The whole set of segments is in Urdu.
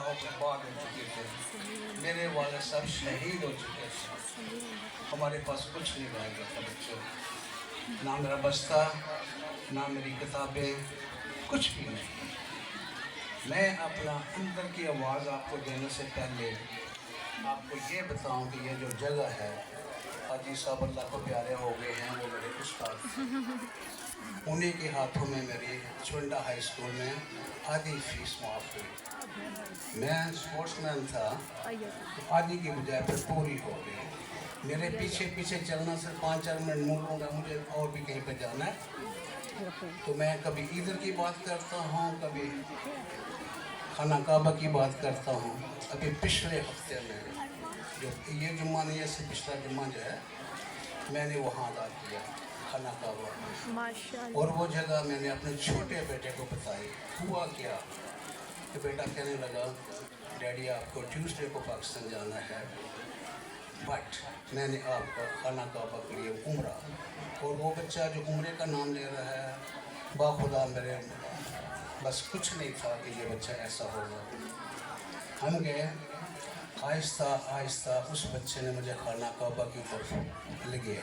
برباد ہو چکے تھے، میرے والد صاحب شہید ہو چکے تھے، ہمارے پاس کچھ نہیں رہ گیا تھا بچوں، نہ میرا بستہ نہ میری کتابیں، کچھ بھی نہیں۔ میں اپنا اندر کی آواز آپ کو دینے سے پہلے آپ کو یہ بتاؤں کہ یہ جو جگہ ہے، حاجی صاحب اللہ کو پیارے ہو گئے ہیں، وہ میرے استاد تھے، انہیں کے ہاتھوں میں میری چونڈا ہائی اسکول میں آدھی فیس معاف ہوئی۔ میں سپورٹس مین تھا تو آدھی کی بجائے پھر پوری ہو گئی۔ میرے پیچھے پیچھے چلنا سے 5-4 منٹ مولوں گا، مجھے اور بھی کہیں پہ جانا ہے، تو میں کبھی ادھر کی بات کرتا ہوں، کبھی خانہ کعبہ کی بات کرتا ہوں۔ ابھی پچھلے ہفتے میں جو یہ جمعہ نہیں ہے، اس سے پچھلا جمعہ جو ہے میں نے وہاں ادا کیا خانہ کعبہ، اور وہ جگہ میں نے اپنے چھوٹے بیٹے کو بتائی۔ ہوا کیا کہ بیٹا کہنے لگا ڈیڈی آپ کو ٹیوزڈے کو پاکستان جانا ہے، بٹ میں نے آپ کا خانہ کعبہ کے لیے عمرہ، اور وہ بچہ جو عمرے کا نام لے رہا ہے، باخدا میرے بس کچھ نہیں تھا کہ یہ بچہ ایسا ہوگا۔ ہم گئے، آہستہ آہستہ اس بچے نے مجھے خانہ کعبہ کی طرف لگے۔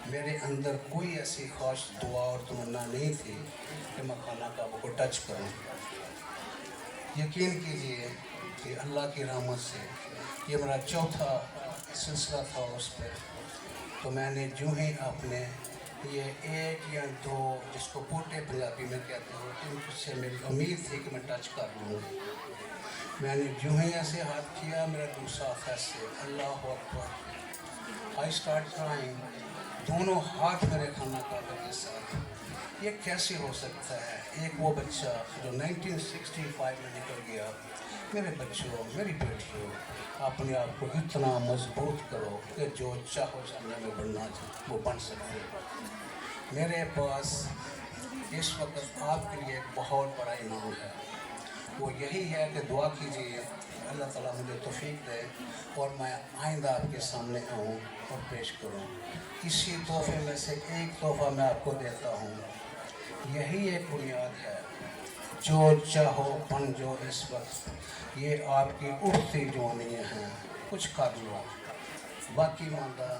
میرے اندر کوئی ایسی خاص دعا اور تمنا نہیں تھی کہ میں خانہ کعبہ کو ٹچ کروں۔ یقین کیجئے کہ اللہ کی رحمت سے یہ میرا چوتھا سلسلہ تھا اس پہ، تو میں نے جو ہی اپنے یہ 1 یا 2 جس کو پوٹے پنجابی میں کہتے ہو، ان سے میری امید تھی کہ میں ٹچ کر لوں گا۔ میں نے جو ہی ایسے ہاتھ کیا، میرا دوسرا ہاتھ ایسے، اللہ اکبر، آئی اسٹارٹ کرائنگ، دونوں ہاتھ میرے خانہ کعبہ کے ساتھ۔ یہ کیسے ہو سکتا ہے؟ ایک وہ بچہ جو 1965 میں نکل گیا۔ میرے بچوں، میری بیٹیوں، اپنے آپ کو اتنا مضبوط کرو کہ جو چاہو جاننے میں بننا وہ بن سکتے۔ میرے پاس اس وقت آپ کے لیے ایک بہت بڑا انعام ہے، وہ یہی ہے کہ دعا کیجیے اللہ تعالیٰ مجھے توفیق دے اور میں آئندہ آپ کے سامنے آؤں اور پیش کروں۔ اسی تحفے میں سے ایک تحفہ میں آپ کو دیتا ہوں، یہی ایک بنیاد ہے، جو چاہو بن جو اس وقت، یہ آپ کی اٹھتی جوانیاں ہیں، کچھ کر لو، باقی مانگا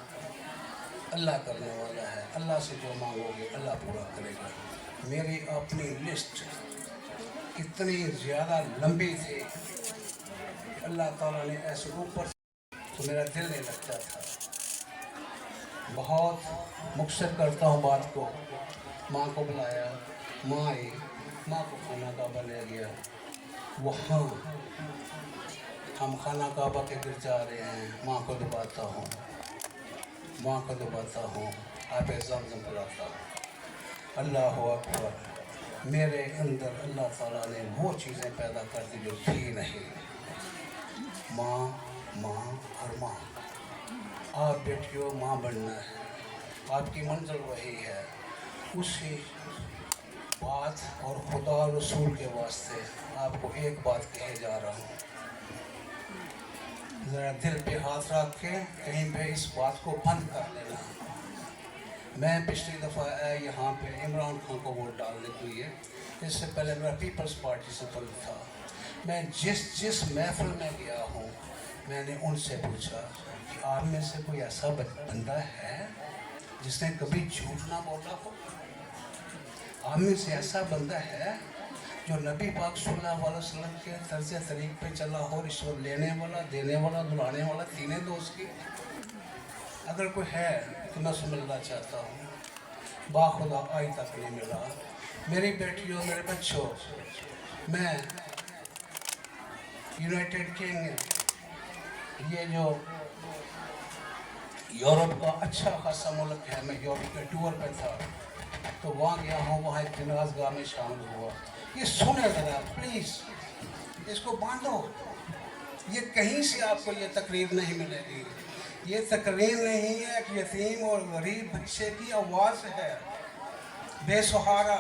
اللہ کرنے والا ہے، اللہ سے جو مانگو گے اللہ پورا کرے گا۔ میری اپنی لسٹ اتنی زیادہ لمبی تھی کہ اللہ تعالیٰ نے ایسے اوپر تو میرا دل نہیں لگتا تھا۔ بہت مختصر کرتا ہوں بات کو، ماں کو بلایا، ماں آئی، ماں کو خانہ کعبہ لے گیا، وہاں ہم خانہ کعبہ کے گر جا رہے ہیں، ماں کو دباتا ہوں، ماں کو دباتا ہوں، آب زمزم پلاتا ہوں، اللہ اکبر۔ میرے اندر اللہ تعالیٰ نے وہ چیزیں پیدا کر دی جو تھی نہیں۔ ماں، ماں اور ماں، آپ بیٹیوں ماں بننا ہے، آپ کی منزل وہی ہے۔ اسی بات اور خدا رسول کے واسطے آپ کو ایک بات کہے جا رہا ہوں، ذرا دل پہ ہاتھ رکھ کے کہیں پہ اس بات کو بند کر لینا۔ میں پچھلی دفعہ یہاں پہ عمران خان کو ووٹ ڈالنے کے لیے، اس سے پہلے میرا پیپلز پارٹی سے تعلق تھا، میں جس محفل میں گیا ہوں، میں نے ان سے پوچھا کہ آپ میں سے کوئی ایسا بندہ ہے جس نے کبھی جھوٹ نہ بولا ہو؟ آپ میں سے ایسا بندہ ہے جو نبی پاک صلی اللہ علیہ وسلم کے طرز طریق پہ چلا ہو، رشوت لینے والا، دینے والا، دلانے والا، تینیں دوست کی؟ اگر کوئی ہے تو میں اسے ملنا چاہتا ہوں، باخدا آج تک نہیں ملا۔ میری بیٹیوں، میرے بچوں، میں یونائٹڈ کنگڈم، یہ جو یورپ کا اچھا خاصا ملک ہے، میں یورپ کے ٹور پہ تھا تو وہاں گیا ہوں، وہاں ایک جناز گاہ میں شامل ہوا۔ یہ سنیں ذرا پلیز، اس کو باندھو، یہ کہیں سے آپ کو یہ تقریر نہیں ملے گی، یہ تقریر نہیں ہے، ایک یتیم اور غریب بچے کی آواز ہے، بے سہارا۔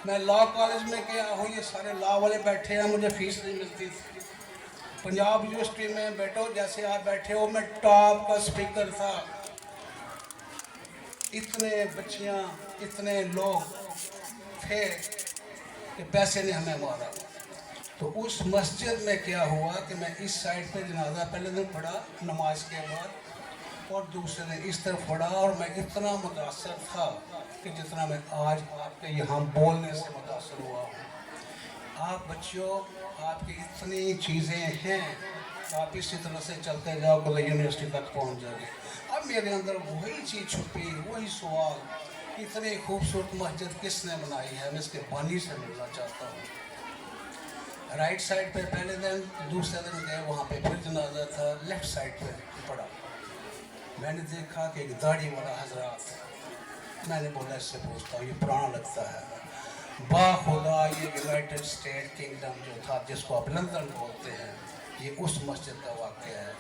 میں لا کالج میں گیا ہوں، یہ سارے لا والے بیٹھے ہیں، مجھے فیس نہیں ملتی تھی۔ پنجاب یونیورسٹی میں بیٹھو جیسے آپ بیٹھے ہو، میں ٹاپ کا سپیکر تھا، اتنے بچیاں، اتنے لوگ تھے کہ پیسے نے ہمیں مارا۔ تو اس مسجد میں کیا ہوا کہ میں اس سائڈ پہ جنازہ پہلے دن پڑھا نماز کے بعد اور دوسرے دن اس طرف پڑھا، اور میں اتنا متاثر تھا کہ جتنا میں آج آپ کے یہاں بولنے سے متاثر ہوا ہوں۔ آپ بچوں، آپ کی اتنی چیزیں ہیں، آپ اسی طرح سے چلتے جاؤ کہ یونیورسٹی تک پہنچ جائے گے۔ اب میرے اندر وہی چیز چھپی، وہی سوال، اتنی خوبصورت مسجد کس نے بنائی ہے؟ میں اس کے بانی سے ملنا چاہتا ہوں۔ رائٹ سائڈ پہ پہلے دن، دوسرے دن گئے وہاں پہ پھر جنازہ تھا، لیفٹ سائڈ پہ پڑا۔ میں نے دیکھا کہ ایک داڑھی والا حضرات، میں نے بولا اس سے پوچھتا ہوں، یہ پرانا لگتا ہے۔ با خدا یہ یونائٹڈ اسٹیٹ کنگڈم جو تھا، جس کو آپ لندن بولتے ہیں، یہ اس مسجد کا واقعہ ہے۔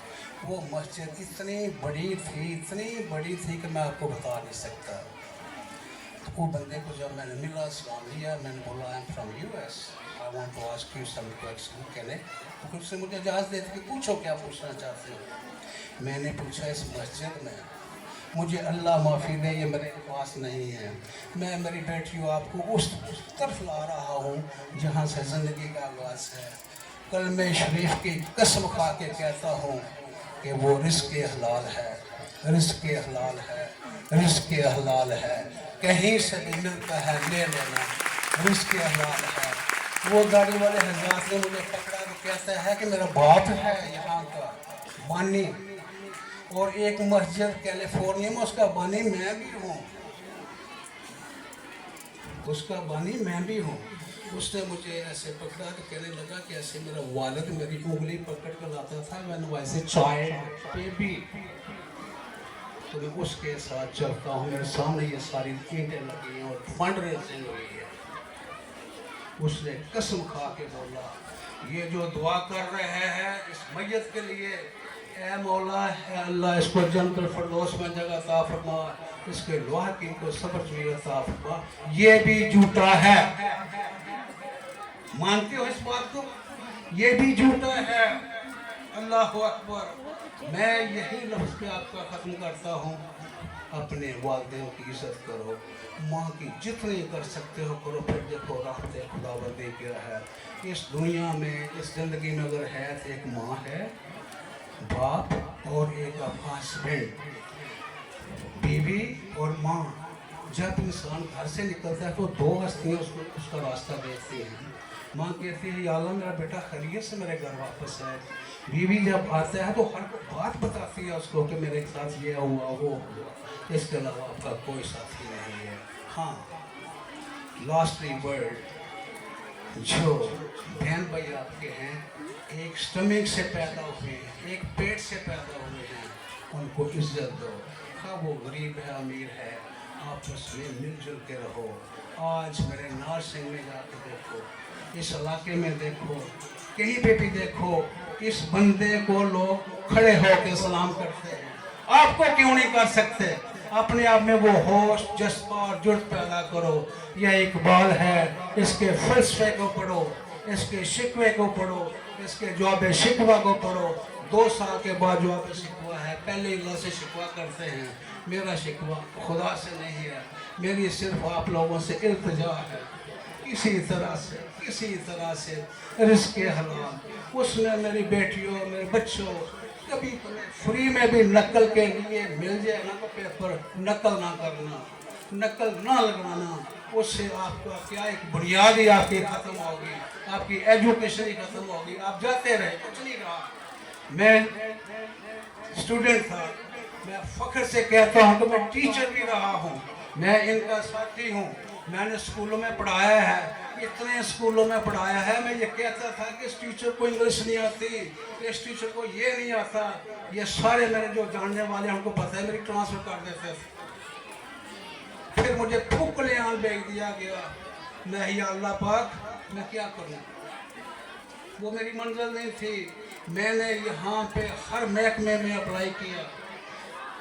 وہ مسجد اتنی بڑی تھی کہ میں آپ کو بتا نہیں سکتا۔ وہ بندے کو جب میں نے ملا، سلام لیا، میں نے بولا I am from US، I want to ask you some questions، کہنے تو اس سے مجھے اجازت دیتے کہ پوچھو کیا پوچھنا چاہتے ہو۔ میں نے پوچھا اس مسجد میں، مجھے اللہ معافی دے یہ میرے پاس نہیں ہے، میں میری بیٹیوں آپ کو اس طرف لا رہا ہوں جہاں سے زندگی کا آغاز ہے۔ کلمہ شریف کی قسم کھا کے کہتا ہوں کہ وہ رزق حلال ہے، رزق حلال ہے، رزق حلال ہے، کہیں سے بھی ملتا ہے لے لینا، رزق حلال ہے۔ وہ گاڑی والے حضرات نے مجھے پکڑا تو کہتا ہے کہ میرا باپ ہے یہاں کا بانی، اور ایک مسجد کیلیفورنیا میں اس کا بانی میں بھی ہوں، اس کا بانی میں بھی ہوں۔ اس نے مجھے ایسے پکڑا تو کہنے لگا کہ ایسے میرا والد میری انگلی پکڑ کر لاتا تھا، میں نے ویسے چائلڈ بیبی، تو میں اس کے ساتھ چلتا ہوں۔ میرے سامنے یہ ساری اینٹیں لگی ہیں اور فنڈ ریزنگ ہوئی ہے۔ اس نے قسم کھا کے بولا یہ جو دعا کر رہے ہیں اس میت کے لیے، اے مولا اے اللہ اس کو جنت الفردوس میں جگہ عطا فرما، اس کے لاحقین کو صبر جمیل عطا فرما۔ یہ بھی جھوٹا ہے، مانتے ہو اس بات کو؟ یہ بھی جھوٹا ہے۔ اللہ اکبر۔ میں یہی لفظ پہ آپ کا ختم کرتا ہوں، اپنے والدین کی عزت کرو، ماں کی جتنی کر سکتے ہو کرو، پھر دیکھو رحمت خداوندی کیا ہے اس دنیا میں، اس زندگی میں۔ اگر ہے تو ایک ماں ہے، باپ اور ایک ہسبینڈ، بیوی اور ماں۔ جب انسان گھر سے نکلتا ہے تو دو ہستیاں اس کا راستہ دیکھتی ہیں۔ ماں کہتی ہے یا اللہ میرا بیٹا خیریت سے میرے گھر واپس ہے۔ بیوی جب آتا ہے تو ہر بات بتاتی ہے اس کو کہ میرے ساتھ یہ ہوا وہ ہوا، اس کے علاوہ آپ کا کوئی ساتھی نہیں ہے۔ ہاں، لاسٹلی ورڈ، جو بہن بھائی آپ کے ہیں، ایک سٹمک سے پیدا ہوئے ہیں، ایک پیٹ سے پیدا ہوئے ہیں، ان کو عزت دو، خواہ وہ غریب ہے امیر ہے، آپس میں مل جل کے رہو۔ آج میرے نارسنگ میں جا کے دیکھو، اس علاقے میں دیکھو، کہیں پہ بھی دیکھو، اس بندے کو لوگ کھڑے ہو کے سلام کرتے ہیں۔ آپ کو کیوں نہیں کر سکتے؟ اپنے آپ میں وہ ہوش، جذبہ اور جرت پیدا کرو۔ یہ اقبال ہے، اس کے فلسفے کو پڑھو، اس کے شکوے کو پڑھو، اس کے جواب شکوہ کو پڑھو۔ 2 سال کے بعد جواب شکوہ ہے، پہلے اللہ سے شکوہ کرتے ہیں۔ میرا شکوہ خدا سے نہیں ہے، میری صرف آپ لوگوں سے التجا ہے، کسی طرح سے رزق حلال۔ اس نے میری بیٹیوں، میرے بچوں، کبھی فری میں بھی نقل کے لیے مل جائے نا تو پیپر، نقل نہ کرنا، نقل نہ لگانا، اس سے آپ کا کیا ایک بنیاد ہی آپ کی ختم ہوگی، آپ کی ایجوکیشن ہی ختم ہوگی۔ آپ جاتے رہے، کچھ نہیں رہا۔ میں اسٹوڈنٹ تھا، میں فخر سے کہتا ہوں کہ میں ٹیچر بھی رہا ہوں، میں ان کا ساتھی ہوں، میں نے اسکولوں میں پڑھایا ہے، اتنے اسکولوں میں پڑھایا ہے۔ میں یہ کہتا تھا کہ اس ٹیچر کو انگلش نہیں آتی، اس ٹیچر کو یہ نہیں آتا، یہ سارے میرے جو جاننے والے ہیں ان کو پتہ ہے، میری ٹرانسفر کر دیتے تھے۔ پھر مجھے پھوکلے آن بھیج دیا گیا، میں یا اللہ پاک میں کیا کروں؟ وہ میری منزل نہیں تھی۔ میں نے یہاں پہ ہر محکمے میں اپلائی کیا،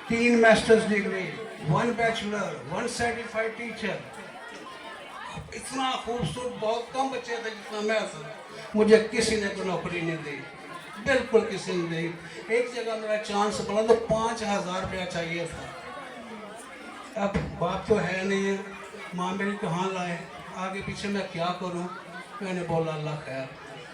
3 masters degree, 1 bachelor, 1 certified teacher. اتنا خوبصورت، بہت کم بچے تھے جتنا میں تھا، مجھے کسی نے کوئی نوکری نہیں دی، بالکل کسی نے نہیں۔ ایک جگہ میرا چانس پڑا تو 5000 روپیہ چاہیے تھا۔ اب باپ تو ہے نہیں ہے، ماں میری کہاں لائے، آگے پیچھے میں کیا کروں؟ میں نے بولا اللہ خیر،